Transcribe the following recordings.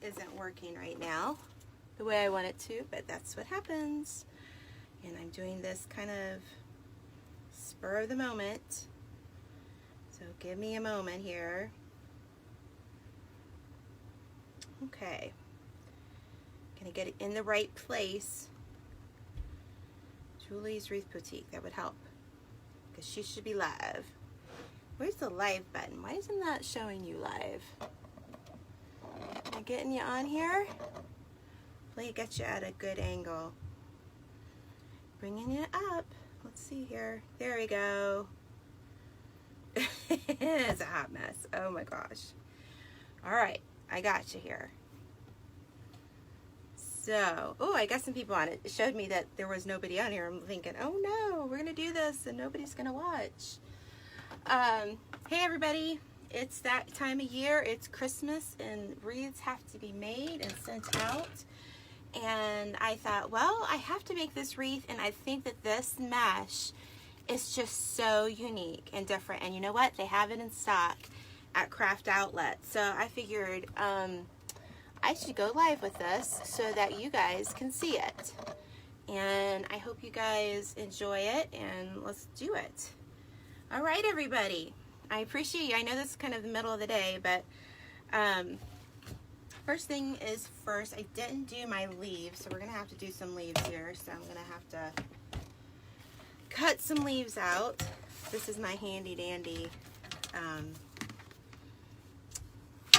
isn't working right now the way I want it to, but that's what happens. And I'm doing this kind of spur of the moment. So give me a moment here. Okay. Gonna get it in the right place. Julie's Wreath Boutique, that would help. Because she should be live. Where's the live button? Why isn't that showing you live? Am I getting you on here? Hopefully it gets you at a good angle. Bringing it up. Let's see here. There we go. It's a hot mess. Oh my gosh. Alright, I got you here. So, oh, I got some people on it. It showed me that there was nobody on here. I'm thinking, oh no, we're going to do this and nobody's going to watch. Hey everybody, it's that time of year. It's Christmas and wreaths have to be made and sent out. And I thought, well, I have to make this wreath, and I think that this mesh is just so unique and different. And you know what? They have it in stock at Craft Outlet. So I figured I should go live with this so that you guys can see it. And I hope you guys enjoy it, and let's do it. All right, everybody. I appreciate you. I know this is kind of the middle of the day, but first thing is first, I didn't do my leaves, so we're going to have to do some leaves here. So I'm going to have to cut some leaves out. This is my handy dandy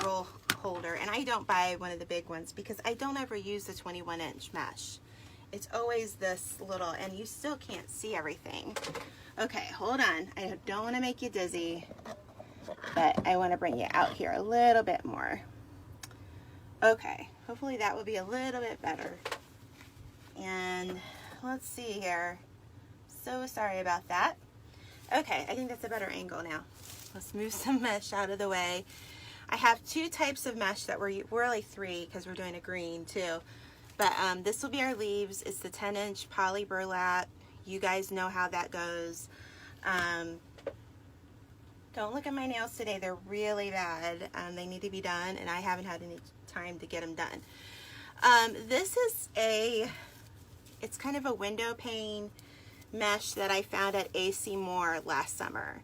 roll holder, and I don't buy one of the big ones because I don't ever use the 21-inch mesh. It's always this little, and you still can't see everything. Okay, hold on. I don't want to make you dizzy, but I want to bring you out here a little bit more. Okay, hopefully that will be a little bit better. And let's see here. So sorry about that. Okay, I think that's a better angle now. Let's move some mesh out of the way. I have two types of mesh that we're really three because we're doing a green too. But this will be our leaves. It's the 10-inch poly burlap. You guys know how that goes. Don't look at my nails today. They're really bad. They need to be done, and I haven't had any time to get them done. This is it's kind of a window pane mesh that I found at AC Moore last summer.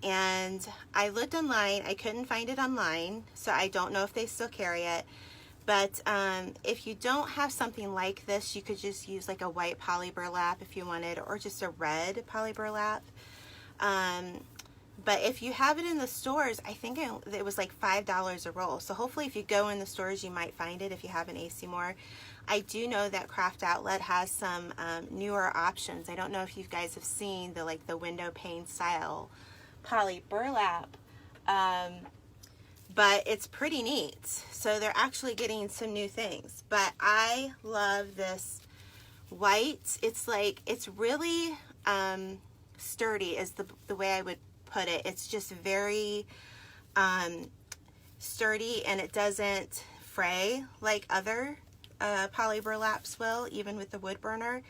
And I looked online. I couldn't find it online, so I don't know if they still carry it. But if you don't have something like this, you could just use like a white poly burlap if you wanted, or just a red poly burlap. But if you have it in the stores, I think it was like $5 a roll. So hopefully if you go in the stores, you might find it if you have an AC Moore. I do know that Craft Outlet has some newer options. I don't know if you guys have seen the window pane style poly burlap, but it's pretty neat. So they're actually getting some new things. But I love this white. It's really sturdy is the way I would put it. It's just very sturdy, and it doesn't fray like other poly burlaps will, even with the wood burner.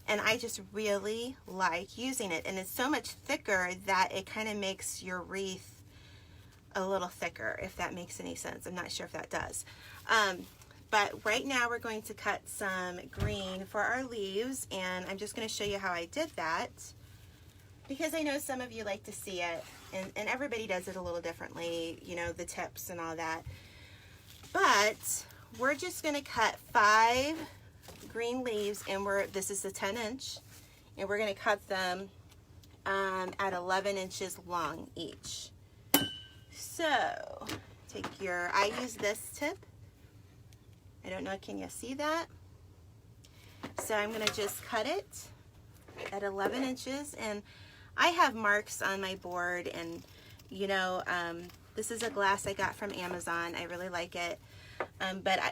And I just really like using it, and it's so much thicker that it kind of makes your wreath a little thicker, if that makes any sense. I'm not sure if that does. But right now we're going to cut some green for our leaves, and I'm just going to show you how I did that, because I know some of you like to see it, and everybody does it a little differently, you know, the tips and all that. But we're just going to cut 5 green leaves, and this is the 10-inch, and we're going to cut them at 11 inches long each. So I use this tip. I don't know, can you see that? So I'm going to just cut it at 11 inches, and I have marks on my board, and you know, this is a glass I got from Amazon. I really like it,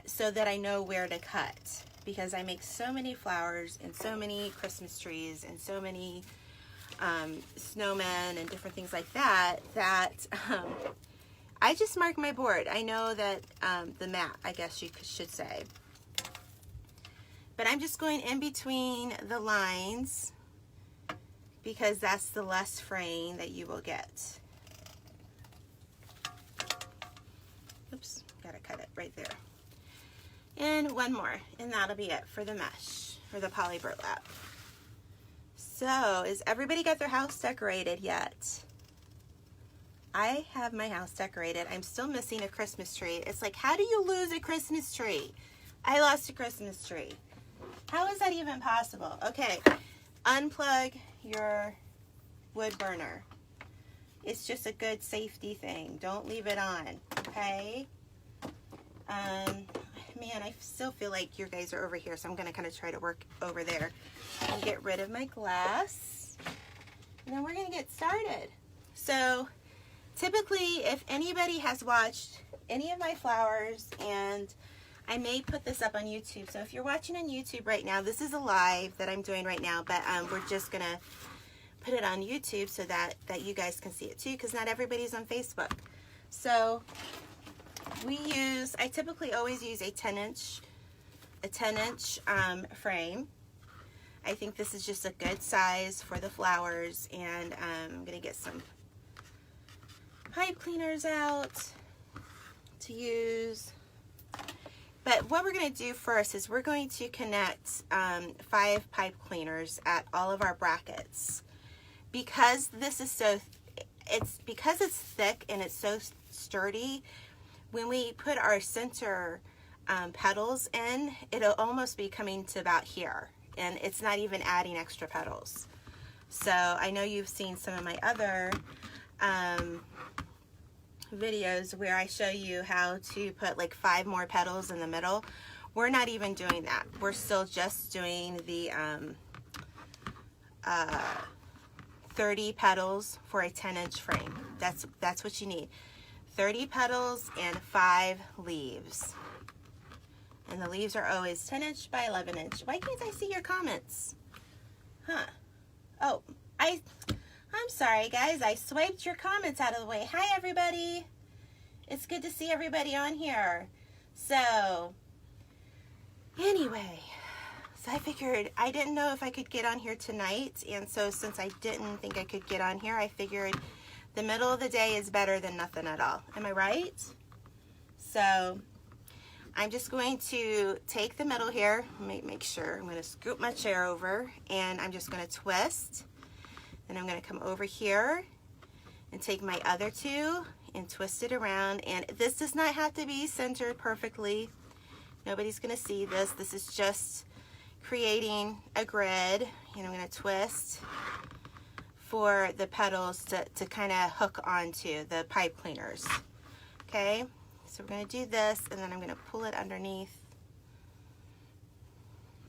so that I know where to cut, because I make so many flowers and so many Christmas trees and so many snowmen and different things like that, I just mark my board. I know that the map, I guess you should say. But I'm just going in between the lines, because that's the less fraying that you will get. Oops, gotta cut it right there. And one more, and that'll be it for the mesh, for the poly burlap. So, is everybody got their house decorated yet? I have my house decorated. I'm still missing a Christmas tree. It's like, how do you lose a Christmas tree? I lost a Christmas tree. How is that even possible? Okay, unplug your wood burner. It's just a good safety thing. Don't leave it on, okay? Man, I still feel like you guys are over here, so I'm going to kind of try to work over there and get rid of my glass. And then we're going to get started. So, typically, if anybody has watched any of my flowers, and I may put this up on YouTube. So, if you're watching on YouTube right now, this is a live that I'm doing right now, but we're just going to put it on YouTube so that you guys can see it too, because not everybody's on Facebook. So, I typically always use a 10-inch frame. I think this is just a good size for the flowers, and I'm going to get some pipe cleaners out to use. But what we're going to do first is we're going to connect 5 pipe cleaners at all of our brackets. Because this is because it's thick and it's so sturdy, when we put our center petals in, it'll almost be coming to about here, and it's not even adding extra petals. So I know you've seen some of my other videos where I show you how to put like 5 more petals in the middle. We're not even doing that. We're still just doing the 30 petals for a 10-inch frame. That's what you need. 30 petals and 5 leaves. And the leaves are always 10-inch by 11-inch. Why can't I see your comments? Huh. Oh, I'm sorry, guys. I swiped your comments out of the way. Hi, everybody. It's good to see everybody on here. So, anyway, so I figured I didn't know if I could get on here tonight. And so since I didn't think I could get on here, I figured the middle of the day is better than nothing at all. Am I right? So I'm just going to take the middle here. Make sure. I'm going to scoop my chair over, and I'm just going to twist. Then I'm going to come over here and take my other 2 and twist it around. And this does not have to be centered perfectly. Nobody's going to see this. This is just creating a grid. And I'm going to twist for the petals to kind of hook onto the pipe cleaners. Okay, so we're going to do this, and then I'm going to pull it underneath,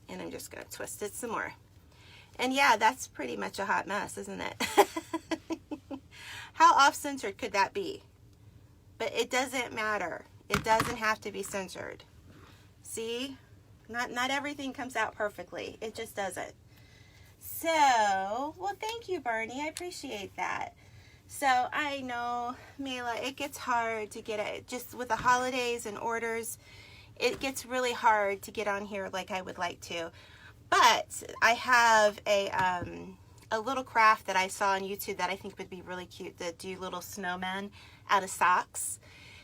and I'm just going to twist it some more. And yeah, that's pretty much a hot mess, isn't it? How off-centered could that be? But it doesn't matter. It doesn't have to be centered. See? Not everything comes out perfectly. It just doesn't. So, well, thank you, Bernie. I appreciate that. So, I know, Mela, it gets hard to get it. Just with the holidays and orders, it gets really hard to get on here like I would like to. But I have a little craft that I saw on YouTube that I think would be really cute, to do little snowmen out of socks.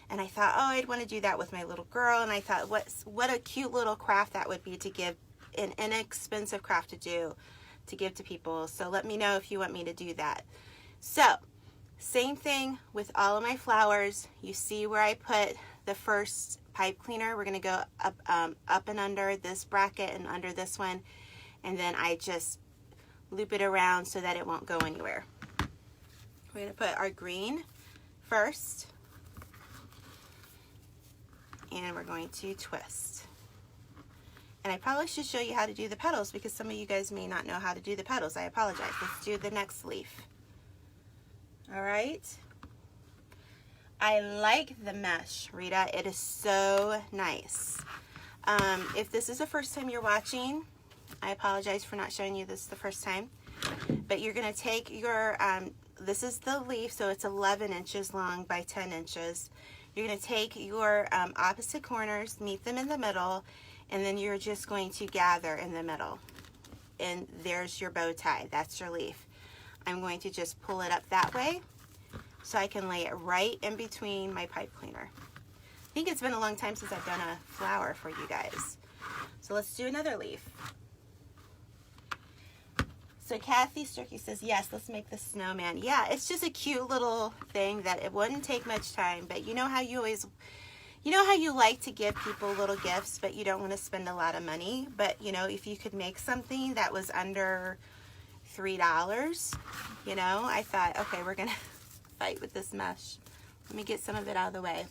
And I thought, oh, I'd want to do that with my little girl. And I thought, what a cute little craft that would be, to give, an inexpensive craft to do, to give to people. So let me know if you want me to do that. So same thing with all of my flowers. You see where I put the first pipe cleaner? We're going to go up and under this bracket and under this one, and then I just loop it around so that it won't go anywhere. We're going to put our green first, and we're going to twist. And I probably should show you how to do the petals, because some of you guys may not know how to do the petals. I apologize. Let's do the next leaf. All right. I like the mesh, Rita. It is so nice. If this is the first time you're watching, I apologize for not showing you this the first time. But you're going to take your, this is the leaf, so it's 11 inches long by 10 inches. You're going to take your opposite corners, meet them in the middle, and then you're just going to gather in the middle. And there's your bow tie. That's your leaf. I'm going to just pull it up that way so I can lay it right in between my pipe cleaner. I think it's been a long time since I've done a flower for you guys. So let's do another leaf. So Kathy Sturkey says, yes, let's make the snowman. Yeah, it's just a cute little thing that it wouldn't take much time, but you know how you always, you know how you like to give people little gifts, but you don't want to spend a lot of money. But, you know, if you could make something that was under $3, you know, I thought, okay, we're going to fight with this mesh. Let me get some of it out of the way.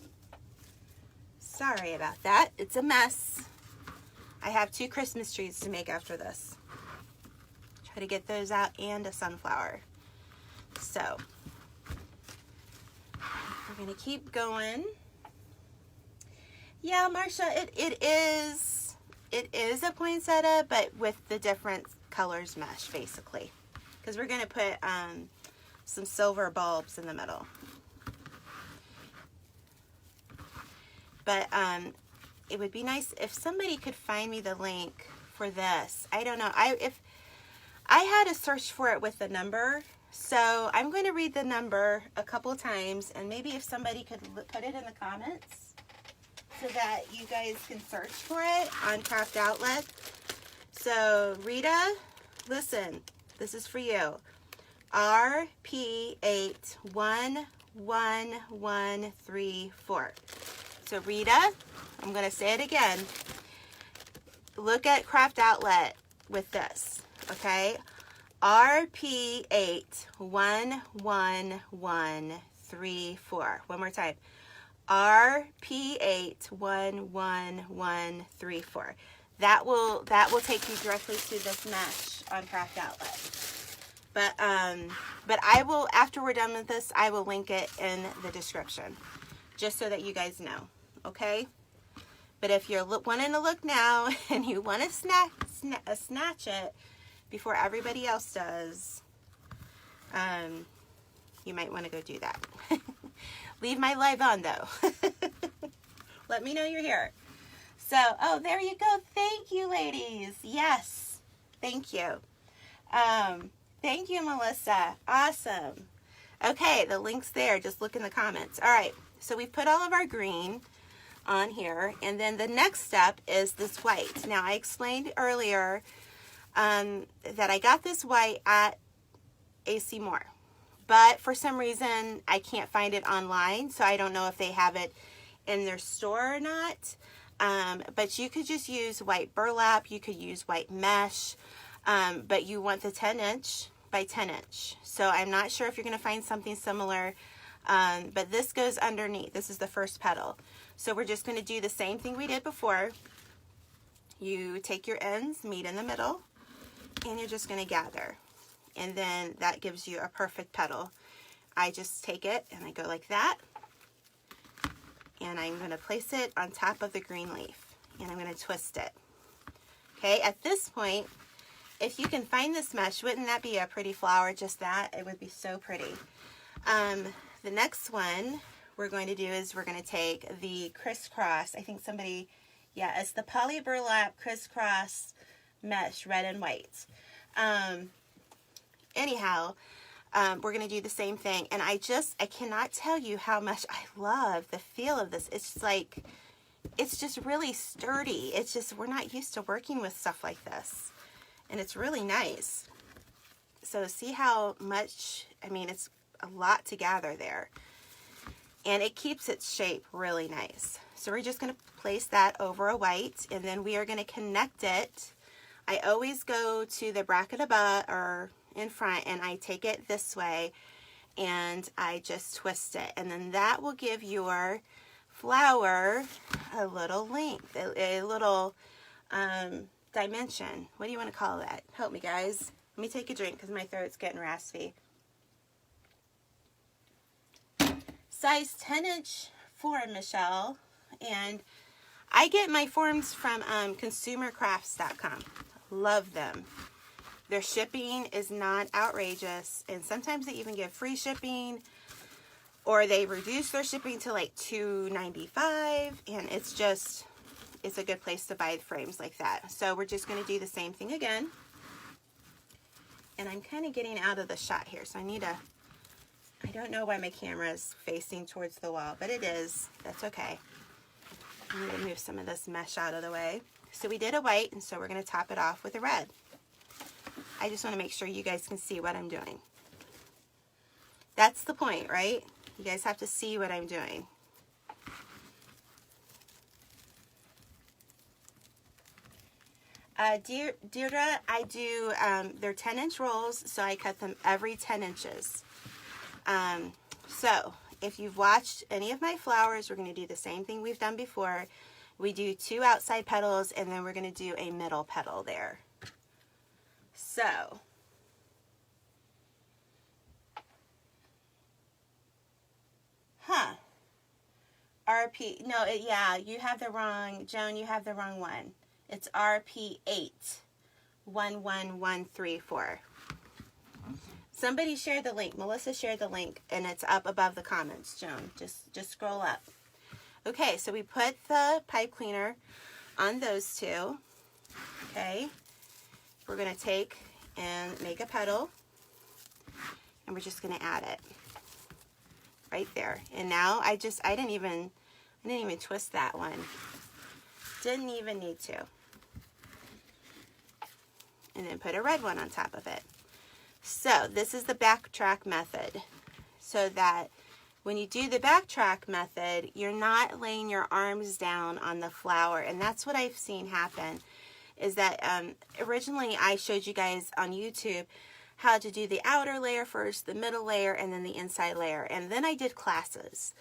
Sorry about that. It's a mess. I have 2 Christmas trees to make after this. Try to get those out and a sunflower. So we're going to keep going. Yeah, Marsha, it is a poinsettia, but with the different colors mesh, basically. Because we're going to put some silver bulbs in the middle. But it would be nice if somebody could find me the link for this. I don't know. If I had to search for it with the number, so I'm going to read the number a couple times, and maybe if somebody could put it in the comments so that you guys can search for it on Craft Outlet. So Rita, listen, this is for you. RP811134. So Rita, I'm going to say it again. Look at Craft Outlet with this, okay? RP811134. One more time. RP811134. That will take you directly to this mesh on Craft Outlet. But I will, after we're done with this, I will link it in the description, just so that you guys know, okay? But if you're wanting to look now and you want to snatch it before everybody else does, you might want to go do that. Leave my live on though. Let me know you're here. So, oh, there you go. Thank you, ladies. Yes, thank you. Thank you, Melissa. Awesome. Okay, the link's there. Just look in the comments. All right, so we put all of our green on here, and then the next step is this white. Now, I explained earlier that I got this white at AC Moore, but for some reason I can't find it online, so I don't know if they have it in their store or not. But you could just use white burlap, you could use white mesh, but you want the 10-inch by 10-inch. So I'm not sure if you're going to find something similar, but this goes underneath. This is the first petal. So we're just going to do the same thing we did before. You take your ends, meet in the middle, and you're just going to gather. And then that gives you a perfect petal. I just take it and I go like that. And I'm going to place it on top of the green leaf. And I'm going to twist it. Okay, at this point, if you can find this mesh, wouldn't that be a pretty flower? Just that? It would be so pretty. The next one we're going to do is we're going to take the crisscross. I think somebody, yeah, it's the poly burlap crisscross mesh, red and white. Anyhow, we're going to do the same thing. And I cannot tell you how much I love the feel of this. It's like, it's just really sturdy. It's just, we're not used to working with stuff like this. And it's really nice. So see how much, I mean, it's a lot to gather there. And it keeps its shape really nice. So we're just going to place that over a white, and then we are going to connect it. I always go to the bracket above or in front, and I take it this way, and I just twist it. And then that will give your flower a little length, a little dimension. What do you want to call that? Help me, guys. Let me take a drink because my throat's getting raspy. Size 10-inch form, Michelle. And I get my forms from consumercrafts.com. Love them. Their shipping is not outrageous. And sometimes they even give free shipping. Or they reduce their shipping to like $2.95. And it's just, it's a good place to buy frames like that. So we're just going to do the same thing again. And I'm kind of getting out of the shot here. So I need to... I don't know why my camera is facing towards the wall, but it is. That's okay. I need to move some of this mesh out of the way. So we did a white, and so we're going to top it off with a red. I just want to make sure you guys can see what I'm doing. That's the point, right? You guys have to see what I'm doing. Deirdre, I do, they're 10-inch rolls, so I cut them every 10 inches. So if you've watched any of my flowers, we're going to do the same thing we've done before. We do 2 outside petals, and then we're going to do a middle petal there. So, RP, no, yeah, you have the wrong, Joan, you have the wrong one. It's RP8, 11134. Somebody shared the link. Melissa shared the link, and it's up above the comments, Joan. Just scroll up. Okay, so we put the pipe cleaner on those 2. Okay, we're going to take and make a petal, and we're just going to add it right there. And now I didn't even twist that one. Didn't even need to. And then put a red one on top of it. So this is the Bactrack method, so that when you do the Bactrack method, you're not laying your arms down on the flower. And that's what I've seen happen, is that originally I showed you guys on YouTube how to do the outer layer first, the middle layer, and then the inside layer. And then I did classes.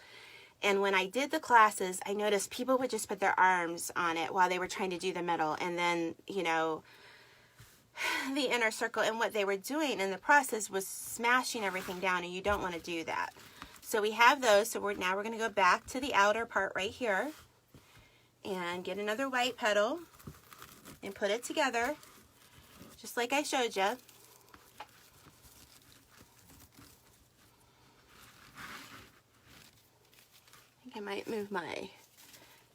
And when I did the classes, I noticed people would just put their arms on it while they were trying to do the middle. And then, you know, the inner circle, and what they were doing in the process was smashing everything down, and you don't want to do that. So we have those. So now we're going to go back to the outer part right here and get another white petal and put it together just like I showed you. I think I might move my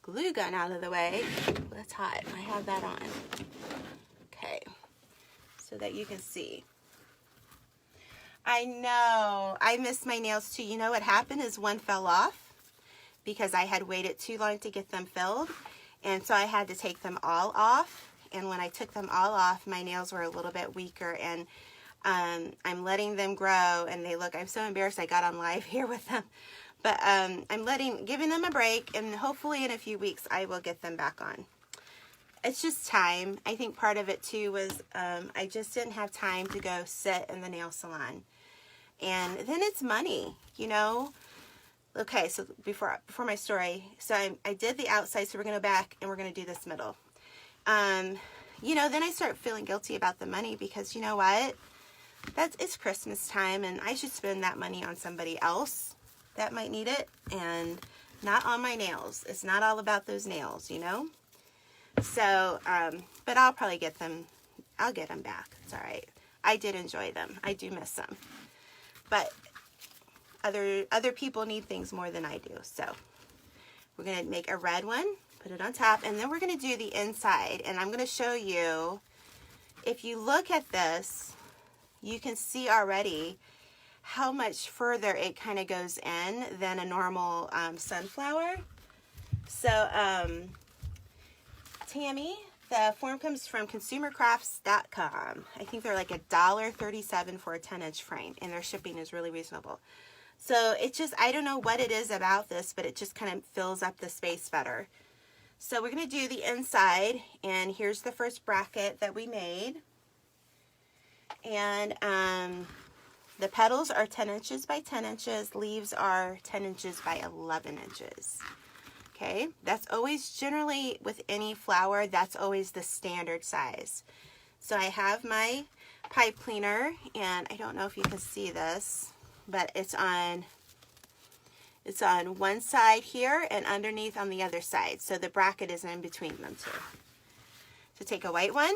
glue gun out of the way. That's hot. I have that on. Okay. So that you can see. I know, I missed my nails too. You know what happened is one fell off because I had waited too long to get them filled, and so I had to take them all off. And when I took them all off, my nails were a little bit weaker, and I'm letting them grow, and they look, I'm so embarrassed I got on live here with them, but I'm giving them a break, and hopefully in a few weeks I will get them back on. It's just time. I think part of it too was I just didn't have time to go sit in the nail salon. And then it's money, you know. Okay, so before my story, so I did the outside, so we're going to go back and we're going to do this middle. You know, then I start feeling guilty about the money because, you know what? It's Christmas time, and I should spend that money on somebody else that might need it, and not on my nails. It's not all about those nails, you know. So, but I'll probably get them. I'll get them back. It's all right. I did enjoy them. I do miss them. But other people need things more than I do. So we're going to make a red one, put it on top, and then we're going to do the inside. And I'm going to show you, if you look at this, you can see already how much further it kind of goes in than a normal sunflower. So, Tammy, the form comes from consumercrafts.com. I think they're like $1.37 for a 10-inch frame, and their shipping is really reasonable. So it just, I don't know what it is about this, but it just kind of fills up the space better. So we're going to do the inside, and here's the first bracket that we made. And the petals are 10 inches by 10 inches. Leaves are 10 inches by 11 inches. Okay, that's always generally with any flower, that's always the standard size. So I have my pipe cleaner, and I don't know if you can see this, but it's on one side here and underneath on the other side. So the bracket is in between them two. So take a white one,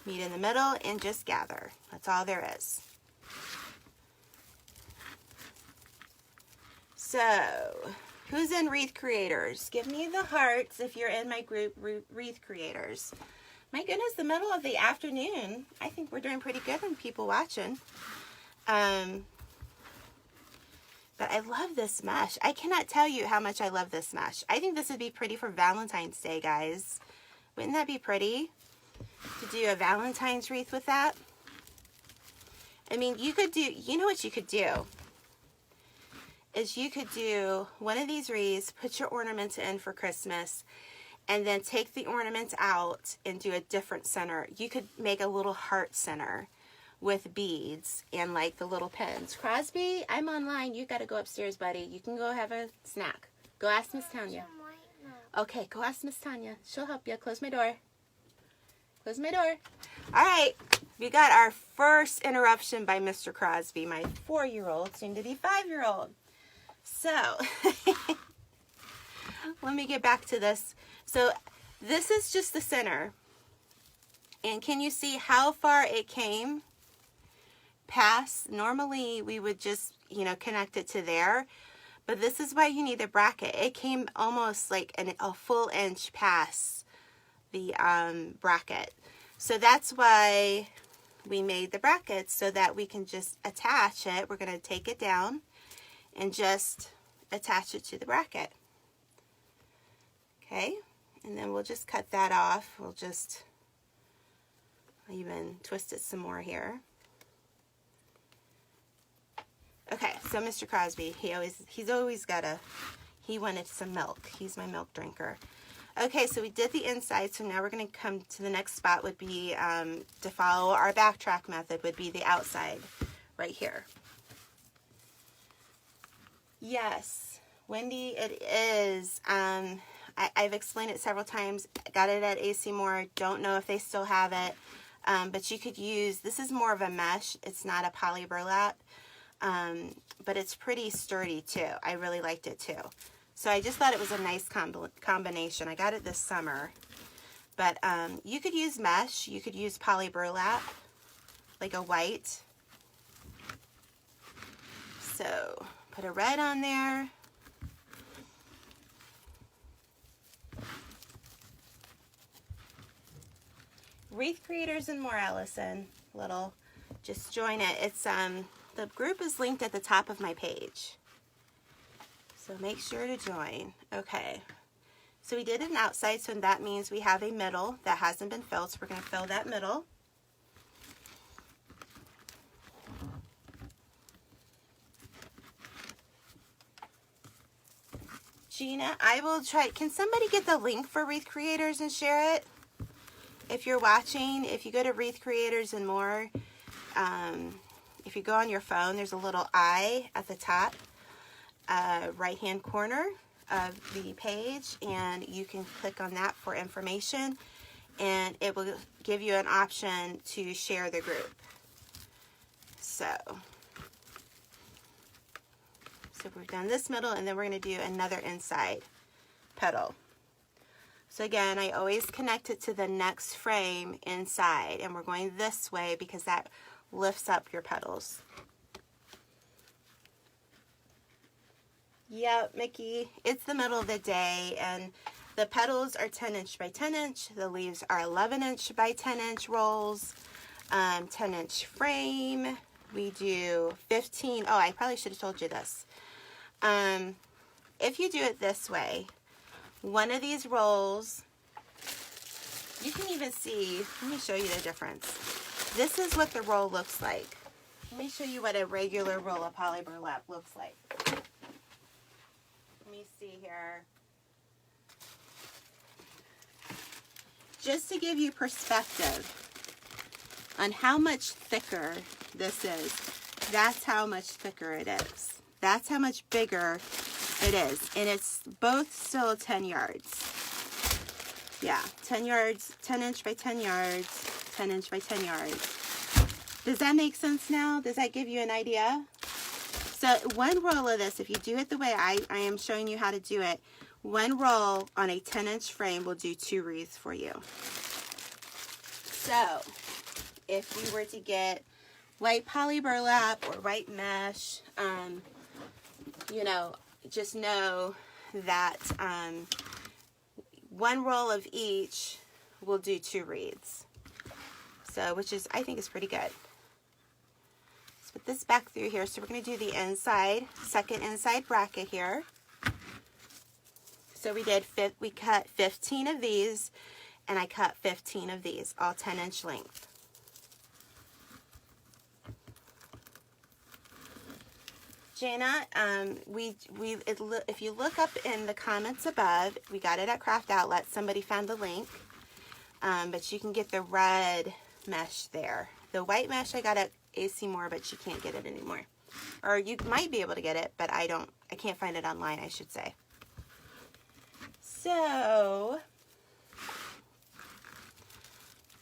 meet in the middle, and just gather. That's all there is. So, who's in Wreath Creators? Give me the hearts if you're in my group, Wreath Creators. My goodness, the middle of the afternoon. I think we're doing pretty good on people watching. But But I love this mesh. I cannot tell you how much I love this mesh. I think this would be pretty for Valentine's Day, guys. Wouldn't that be pretty to do a Valentine's wreath with that? I mean, you could do, you know what you could do? Is you could do one of these wreaths, put your ornaments in for Christmas, and then take the ornaments out and do a different center. You could make a little heart center with beads and like the little pins. Crosby, I'm online. You got to go upstairs, buddy. You can go have a snack. Go ask Miss Tanya. Okay, go ask Miss Tanya. She'll help you. Close my door. Close my door. All right, we got our first interruption by Mr. Crosby, my 4-year-old, soon to be 5-year-old. So, let me get back to this. So, this is just the center. And can you see how far it came past? Normally, we would just, you know, connect it to there. But this is why you need a bracket. It came almost like a full inch past the bracket. So that's why we made the brackets, so that we can just attach it. We're going to take it down and just attach it to the bracket. Okay, and then we'll just cut that off. We'll just even twist it some more here. Okay, so Mr. Crosby, he's always got he wanted some milk. He's my milk drinker. Okay, so we did the inside, so now we're going to come to the next spot, would be, to follow our backtrack method, would be the outside, right here. Yes, Wendy, it is. I've explained it several times. Got it at AC Moore. Don't know if they still have it, but you could use, this is more of a mesh. It's not a poly burlap, but it's pretty sturdy too. I really liked it too. So I just thought it was a nice combination. I got it this summer. But you could use mesh. You could use poly burlap, like a white. So put a red on there. Wreath Creators and more, Allison. Just join it. It's the group is linked at the top of my page. So make sure to join. Okay, so we did an outside, so that means we have a middle that hasn't been filled, so we're going to fill that middle. Gina, I will try, can somebody get the link for Wreath Creators and share it? If you're watching, if you go to Wreath Creators and more, if you go on your phone, there's a little eye at the top. Right hand corner of the page, and you can click on that for information, and it will give you an option to share the group. So we've done this middle, and then we're going to do another inside petal. So again, I always connect it to the next frame inside, and we're going this way because that lifts up your petals. Yep, Mickey, it's the middle of the day, and the petals are 10 inch by 10 inch. The leaves are 11 inch by 10 inch rolls, 10 inch frame. We do 15. Oh, I probably should have told you this. If you do it this way, one of these rolls, you can even see, let me show you the difference. This is what the roll looks like. Let me show you what a regular roll of poly burlap looks like. Let me see here. Just to give you perspective on how much thicker this is, that's how much thicker it is. That's how much bigger it is. And it's both still 10 yards. Yeah, 10 yards, 10 inch by 10 yards, 10 inch by 10 yards. Does that make sense now? Does that give you an idea? So one roll of this, if you do it the way I am showing you how to do it, one roll on a 10 inch frame will do 2 wreaths for you. So if you were to get white poly burlap or white mesh, you know, just know that one roll of each will do 2 wreaths. So, which is, I think is pretty good. It's put this back through here. So we're going to do the inside, second inside bracket here. So we cut 15 of these, and I cut 15 of these, all 10-inch length. Jana, if you look up in the comments above, we got it at Craft Outlet. Somebody found the link, but you can get the red mesh there. The white mesh I got at AC Moore, but you can't get it anymore. Or you might be able to get it, but I can't find it online, I should say. So,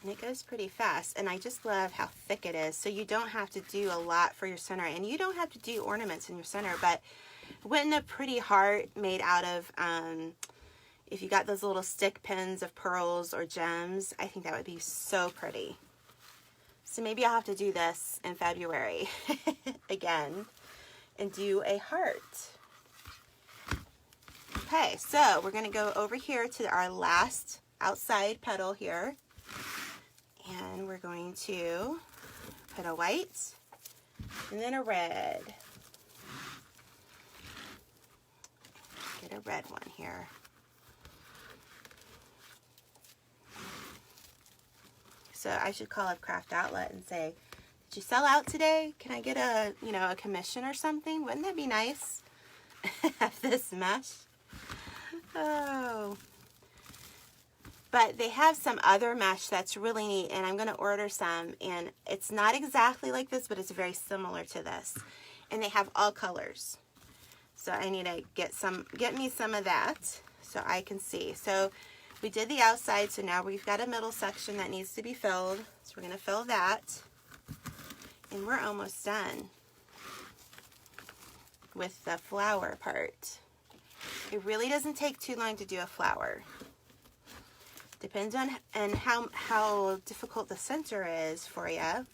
and it goes pretty fast, and I just love how thick it is. So you don't have to do a lot for your center, and you don't have to do ornaments in your center, but wouldn't a pretty heart made out of, if you got those little stick pins of pearls or gems, I think that would be so pretty. So maybe I'll have to do this in February again and do a heart. Okay, so we're going to go over here to our last outside petal here. And we're going to put a white and then a red. Get a red one here. So I should call up Craft Outlet and say, did you sell out today? Can I get a, a commission or something? Wouldn't that be nice? Have this mesh. Oh. But they have some other mesh that's really neat, and I'm going to order some, and it's not exactly like this, but it's very similar to this. And they have all colors. So I need to get me some of that so I can see. So we did the outside, so now we've got a middle section that needs to be filled. So we're going to fill that. And we're almost done with the flower part. It really doesn't take too long to do a flower. Depends on how difficult the center is for you.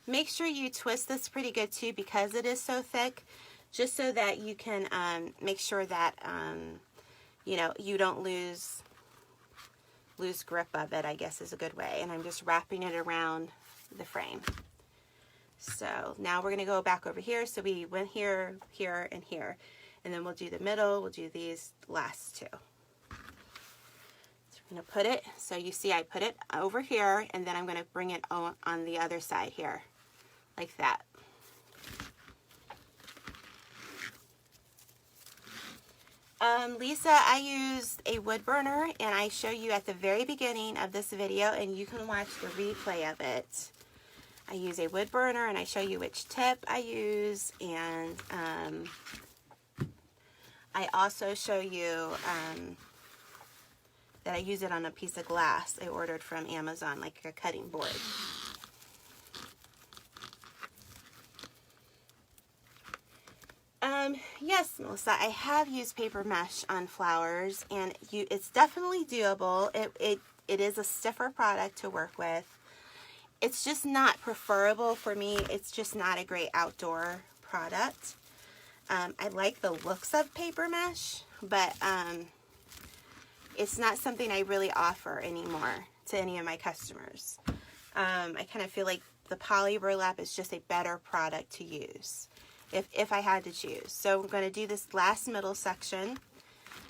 Make sure you twist this pretty good too, because it is so thick, just so that you can make sure that you don't lose grip of it, I guess is a good way. And I'm just wrapping it around the frame. So now we're going to go back over here. So we went here, here, and here. And then we'll do the middle, we'll do these last two. So we're going to put it, so you see I put it over here, and then I'm going to bring it on the other side here, like that. Lisa, I used a wood burner, and I show you at the very beginning of this video, and you can watch the replay of it. I use a wood burner, and I show you which tip I use, and I also show you that I use it on a piece of glass I ordered from Amazon, like a cutting board. Yes, Melissa, I have used paper mesh on flowers, and it's definitely doable. It is a stiffer product to work with. It's just not preferable for me. It's just not a great outdoor product. I like the looks of paper mesh, but it's not something I really offer anymore to any of my customers. I kind of feel like the poly burlap is just a better product to use if I had to choose. So I'm going to do this last middle section.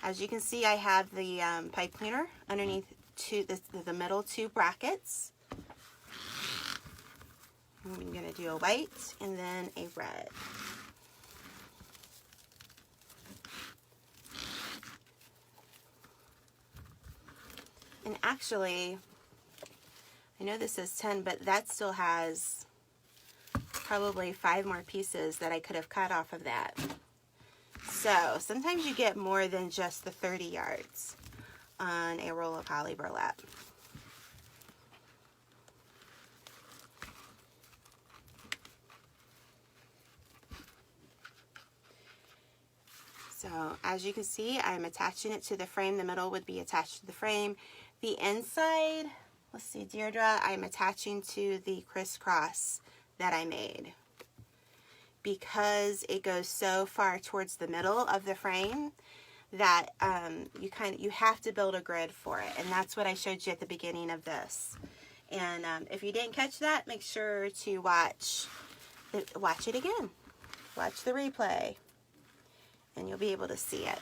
As you can see, I have the pipe cleaner underneath the middle two brackets. I'm going to do a white and then a red. And actually, I know this is 10, but that still has probably 5 more pieces that I could have cut off of that. So sometimes you get more than just the 30 yards on a roll of poly burlap. So as you can see, I'm attaching it to the frame. The middle would be attached to the frame. The inside, let's see, Deirdre, I'm attaching to the crisscross that I made. Because it goes so far towards the middle of the frame that you have to build a grid for it. And that's what I showed you at the beginning of this. And if you didn't catch that, make sure to watch it again. Watch the replay, and you'll be able to see it.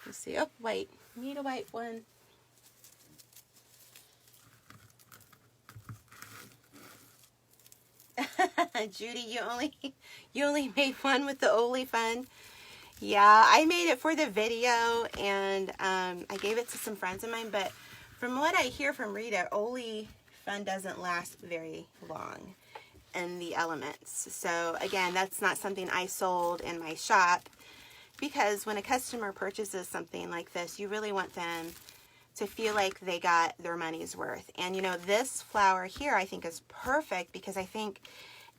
Let's see. Oh, white. Need a white one. Judy, you only made one with the Oli Fun. Yeah, I made it for the video, and I gave it to some friends of mine, but from what I hear from Rita, Oli Fun doesn't last very long in the elements. So again, that's not something I sold in my shop, because when a customer purchases something like this, you really want them to feel like they got their money's worth. And you know, this flower here I think is perfect, because I think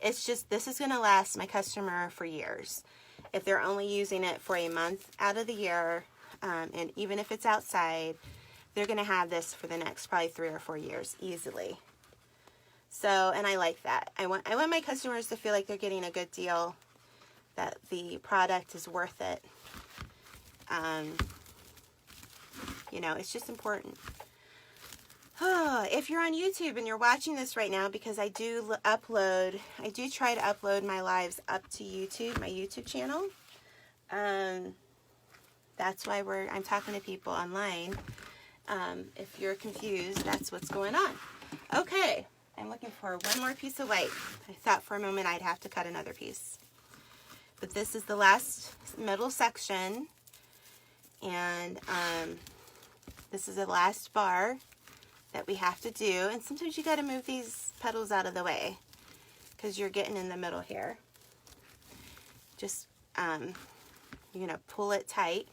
it's just, this is going to last my customer for years. If they're only using it for a month out of the year, and even if it's outside, they're going to have this for the next probably 3 or 4 years easily. So, and I like that. I want my customers to feel like they're getting a good deal, that the product is worth it. You know, it's just important. If you're on YouTube and you're watching this right now, because I do try to upload my lives up to YouTube, my YouTube channel. That's why I'm talking to people online. If you're confused, that's what's going on. Okay, I'm looking for one more piece of white. I thought for a moment I'd have to cut another piece. But this is the last middle section. And this is the last bar that we have to do. And sometimes you got to move these petals out of the way, because you're getting in the middle here. Just, you're going to pull it tight.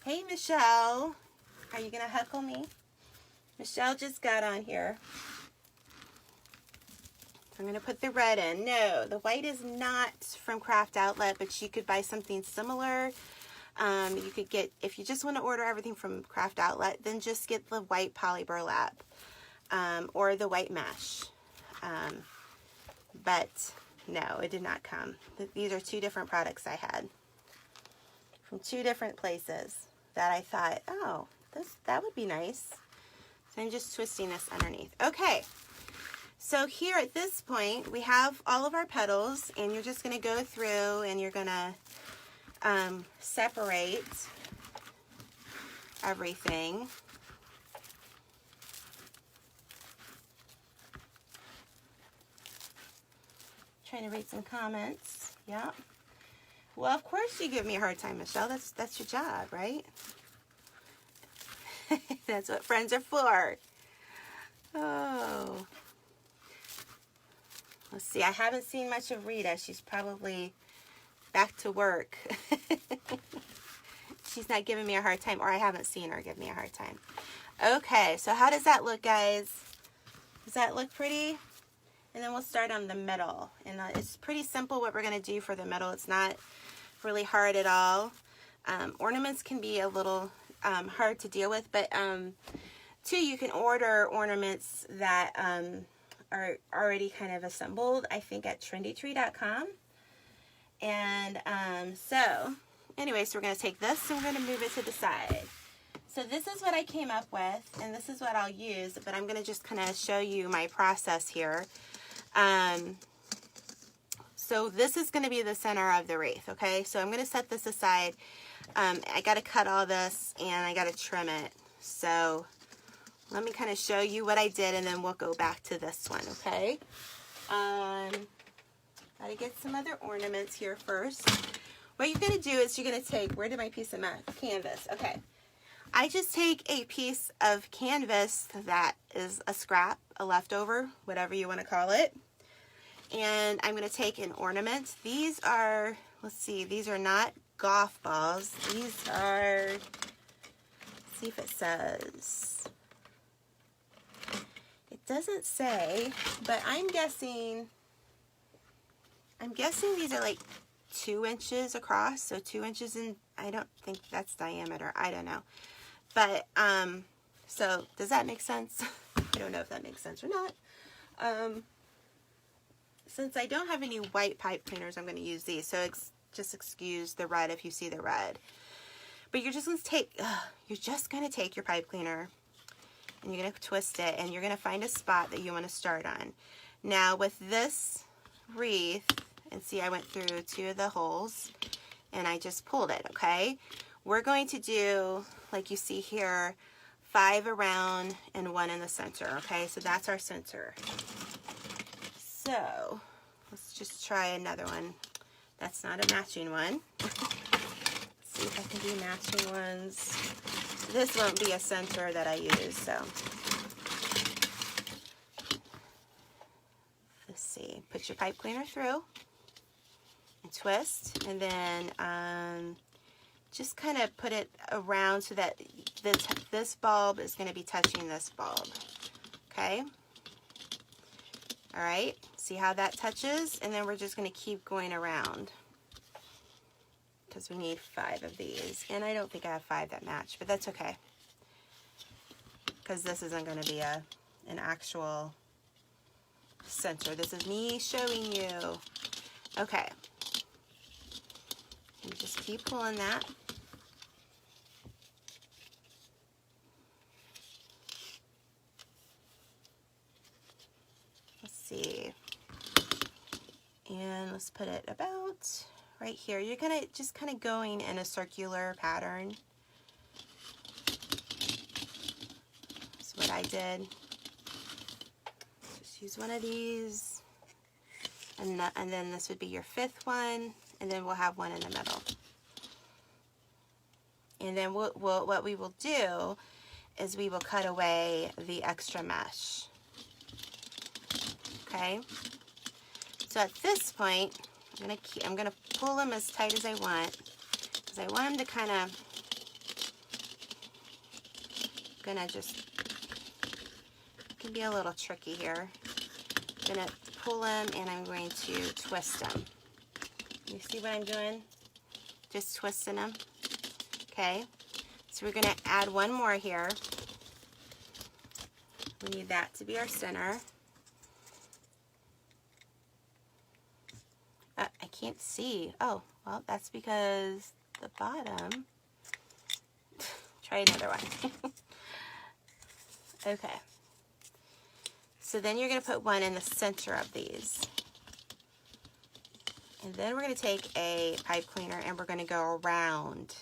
Hey, Michelle. Are you going to heckle me? Michelle just got on here. I'm going to put the red in. No, the white is not from Craft Outlet, but you could buy something similar. You could get, if you just want to order everything from Craft Outlet, then just get the white poly burlap, or the white mesh. But no, it did not come. These are 2 different products I had from 2 different places that I thought, oh, that would be nice. So I'm just twisting this underneath. Okay. So here at this point, we have all of our petals, and you're just going to go through and you're going to separate everything. Trying to read some comments. Yeah. Well, of course you give me a hard time, Michelle. That's your job, right? That's what friends are for. Oh. Let's see. I haven't seen much of Rita. She's probably back to work. She's not giving me a hard time, or I haven't seen her give me a hard time. Okay, so how does that look, guys? Does that look pretty? And then we'll start on the middle. And it's pretty simple what we're going to do for the middle. It's not really hard at all. Ornaments can be a little hard to deal with, but too, you can order ornaments that are already kind of assembled, I think, at trendytree.com. And so anyway, so we're going to take this and we're going to move it to the side. So this is what I came up with, and this is what I'll use, but I'm going to just kind of show you my process here. So this is going to be the center of the wreath, okay? So I'm going to set this aside. I got to cut all this, and I got to trim it. So let me kind of show you what I did, and then we'll go back to this one, okay? Got to get some other ornaments here first. What you're going to do is you're going to take, where did my piece of canvas? Okay. I just take a piece of canvas that is a scrap, a leftover, whatever you want to call it. And I'm going to take an ornament. These are, let's see, these are not golf balls. These are, let's see if it says. It doesn't say, but I'm guessing these are like 2 inches across, so 2 inches in, I don't think that's diameter, I don't know. But, so, does that make sense? I don't know if that makes sense or not. Since I don't have any white pipe cleaners, I'm going to use these, so just excuse the red if you see the red. But you're just going to take your pipe cleaner, and you're going to twist it, and you're going to find a spot that you want to start on. Now with this wreath, and see I went through 2 of the holes and I just pulled it, okay? We're going to do, like you see here, 5 around and 1 in the center, okay? So that's our center. So let's just try another one. That's not a matching one. Let's see if I can do matching ones. This won't be a center that I use, so. Let's see. Put your pipe cleaner through and twist, and then just kind of put it around so that this bulb is going to be touching this bulb. Okay? All right. See how that touches? And then we're just going to keep going around because we need 5 of these. And I don't think I have 5 that match, but that's okay because this isn't going to be an actual center. This is me showing you. Okay. And just keep pulling that. Let's see. And let's put it about right here. You're gonna just kind of going in a circular pattern. That's what I did. Just use one of these, and then this would be your 5th one, and then we'll have one in the middle. And then what we will do is we will cut away the extra mesh. Okay. So at this point, I'm gonna pull them as tight as I want, because I want them to kind of, it can be a little tricky here. I'm gonna pull them and I'm going to twist them. You see what I'm doing? Just twisting them. Okay. So we're gonna add one more here. We need that to be our center. I can't see. Oh, well, that's because the bottom. Try another one. Okay. So then you're going to put one in the center of these. And then we're going to take a pipe cleaner and we're going to go around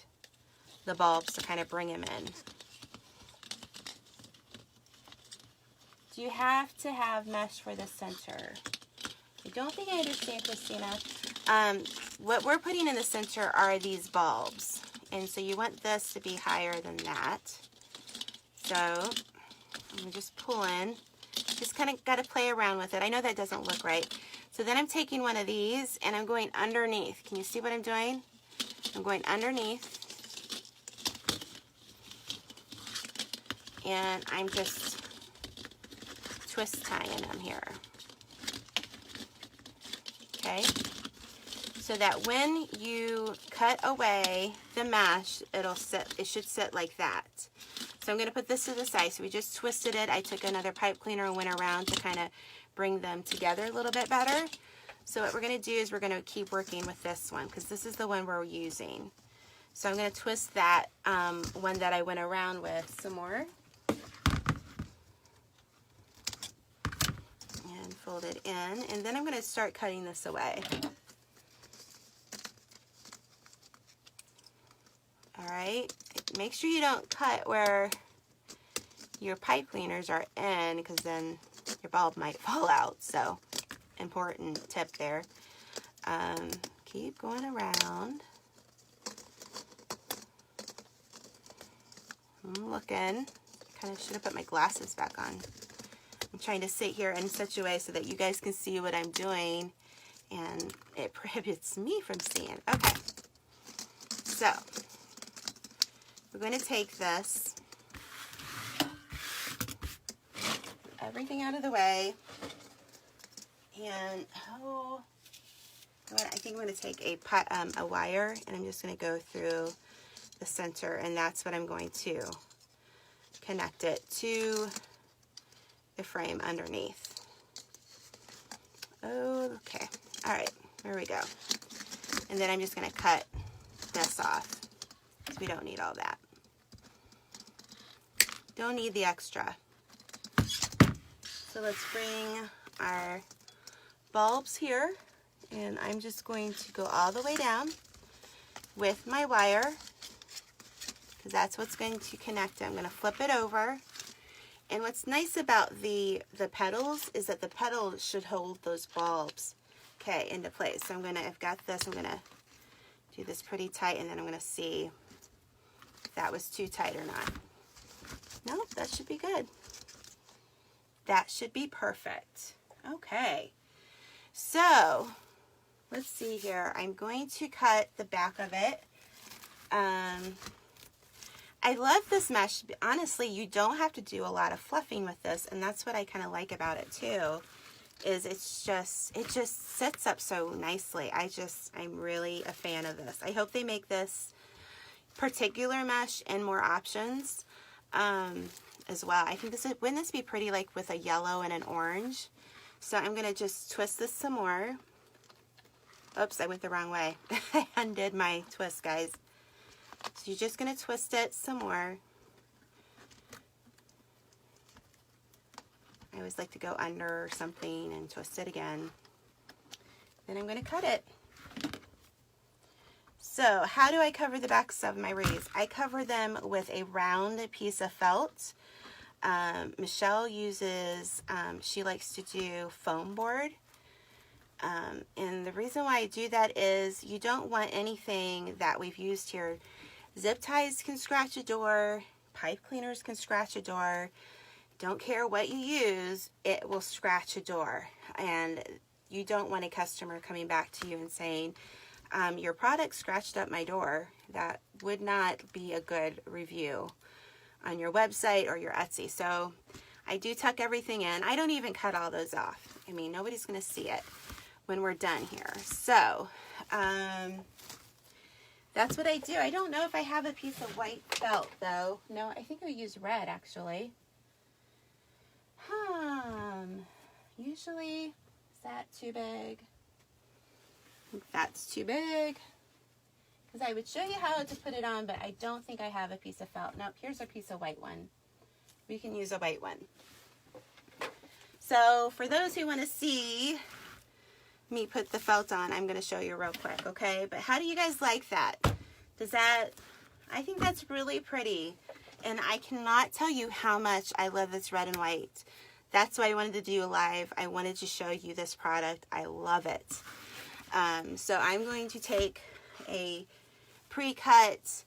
the bulbs to kind of bring them in. Do you have to have mesh for the center? I don't think I understand, Christina. What we're putting in the center are these bulbs. And so you want this to be higher than that. So I'm just pulling. Just kind of got to play around with it. I know that doesn't look right. So then I'm taking one of these and I'm going underneath. Can you see what I'm doing? I'm going underneath. And I'm just twist tying them here. Okay, so that when you cut away the mesh, it should sit like that. So I'm going to put this to the side. So we just twisted it. I took another pipe cleaner and went around to kind of bring them together a little bit better. So what we're going to do is we're going to keep working with this one because this is the one we're using. So I'm going to twist that one that I went around with some more. And fold it in. And then I'm going to start cutting this away. Alright, make sure you don't cut where your pipe cleaners are in because then your bulb might fall out. So, important tip there. Keep going around. I'm looking. Kind of should have put my glasses back on. I'm trying to sit here in such a way so that you guys can see what I'm doing and it prohibits me from seeing. Okay, so we're going to take this, everything out of the way, and I think I'm going to take a wire and I'm just going to go through the center, and that's what I'm going to connect it to the frame underneath. Okay, all right, there we go. And then I'm just going to cut this off because we don't need all that. Don't need the extra. So let's bring our bulbs here, and I'm just going to go all the way down with my wire, because that's what's going to connect it. I'm going to flip it over. And what's nice about the petals is that the petals should hold those bulbs, okay, into place. So I've got this, I'm gonna do this pretty tight, and then I'm gonna see if that was too tight or not. Nope, that should be good. That should be perfect. Okay, so let's see here. I'm going to cut the back of it. I love this mesh. Honestly, you don't have to do a lot of fluffing with this, and that's what I kind of like about it too, is it just sits up so nicely. I'm really a fan of this. I hope they make this particular mesh and more options as well. I think wouldn't this be pretty, like with a yellow and an orange? So I'm gonna just twist this some more. Oops, I went the wrong way. I undid my twist, guys. So you're just going to twist it some more. I always like to go under something and twist it again. Then I'm going to cut it. So how do I cover the backs of my wreaths? I cover them with a round piece of felt. Michelle uses, she likes to do foam board. And the reason why I do that is you don't want anything that we've used here. Zip ties can scratch a door, pipe cleaners can scratch a door. Don't care what you use, it will scratch a door. And you don't want a customer coming back to you and saying, your product scratched up my door. That would not be a good review on your website or your Etsy. So I do tuck everything in. I don't even cut all those off. I mean, nobody's going to see it when we're done here. So, that's what I do. I don't know if I have a piece of white felt, though. No, I think I use red, actually. Usually, is that too big? I think that's too big. Because I would show you how to put it on, but I don't think I have a piece of felt. Nope, here's a piece of white one. We can use a white one. So, for those who want to see me put the felt on, I'm going to show you real quick, okay? But how do you guys like that? I think that's really pretty, and I cannot tell you how much I love this red and white. That's why I wanted to do a live. I wanted to show you this product. I love it. So I'm going to take a pre-cut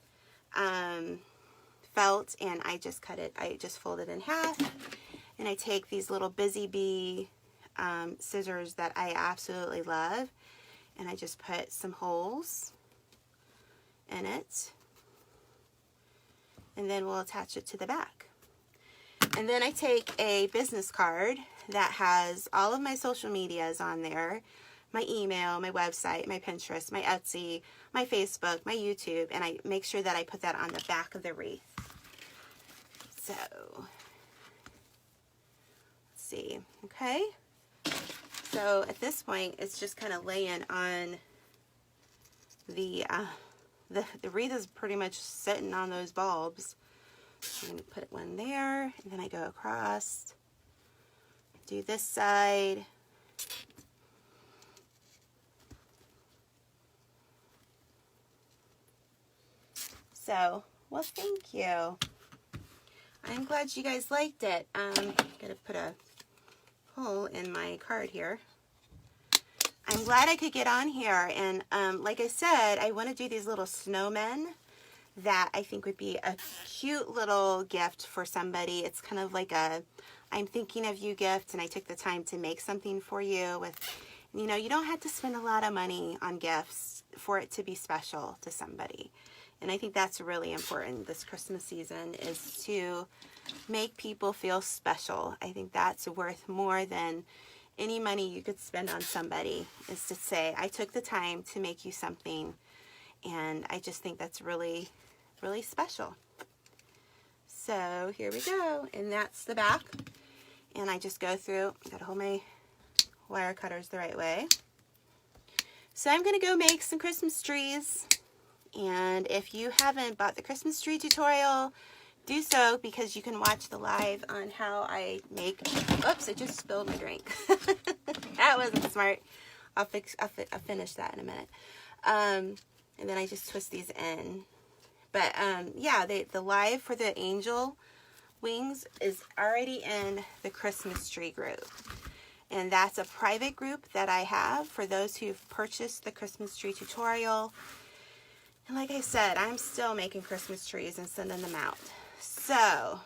felt, and I just cut it. I just fold it in half, and I take these little Busy Bee scissors that I absolutely love, and I just put some holes in it, and then we'll attach it to the back. And then I take a business card that has all of my social medias on there, my email, my website, my Pinterest, my Etsy, my Facebook, my YouTube, and I make sure that I put that on the back of the wreath. So, let's see, okay? So at this point, it's just kind of laying on the wreath is pretty much sitting on those bulbs. I'm going to put one there, and then I go across, do this side. So, well, thank you. I'm glad you guys liked it. I'm going to put a hole in my card here. I'm glad I could get on here, and like I said, I want to do these little snowmen that I think would be a cute little gift for somebody. It's kind of like a I'm thinking of you gift, and I took the time to make something for you with, you know, you don't have to spend a lot of money on gifts for it to be special to somebody. And I think that's really important this Christmas season, is to make people feel special. I think that's worth more than any money you could spend on somebody, is to say, I took the time to make you something, and I just think that's really, really special. So here we go, and that's the back, and I just go through, I gotta hold my wire cutters the right way. So I'm gonna go make some Christmas trees, and if you haven't bought the Christmas tree tutorial, do so because you can watch the live on how I make, oops, I just spilled my drink. That wasn't smart. I'll finish that in a minute. And then I just twist these in. But yeah, the live for the angel wings is already in the Christmas tree group. And that's a private group that I have for those who've purchased the Christmas tree tutorial. And like I said, I'm still making Christmas trees and sending them out. So,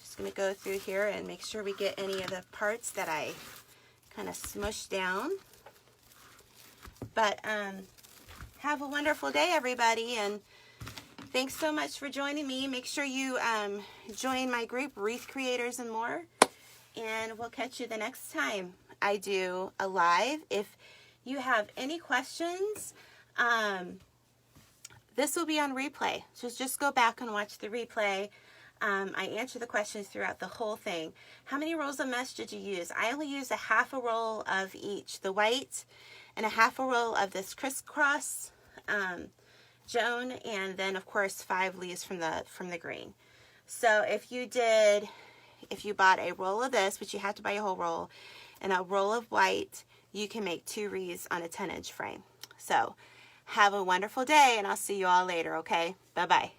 just going to go through here and make sure we get any of the parts that I kind of smushed down. But have a wonderful day, everybody, and thanks so much for joining me. Make sure you join my group, Wreath Creators and More, and we'll catch you the next time I do a live. If you have any questions, this will be on replay, so just go back and watch the replay. I answer the questions throughout the whole thing. How many rolls of mesh did you use? I only used a half a roll of each, the white and a half a roll of this crisscross Joan, and then of course 5 leaves from the green. So if you bought a roll of this, which you have to buy a whole roll, and a roll of white, you can make 2 wreaths on a 10-inch frame. So have a wonderful day, and I'll see you all later, okay? Bye-bye.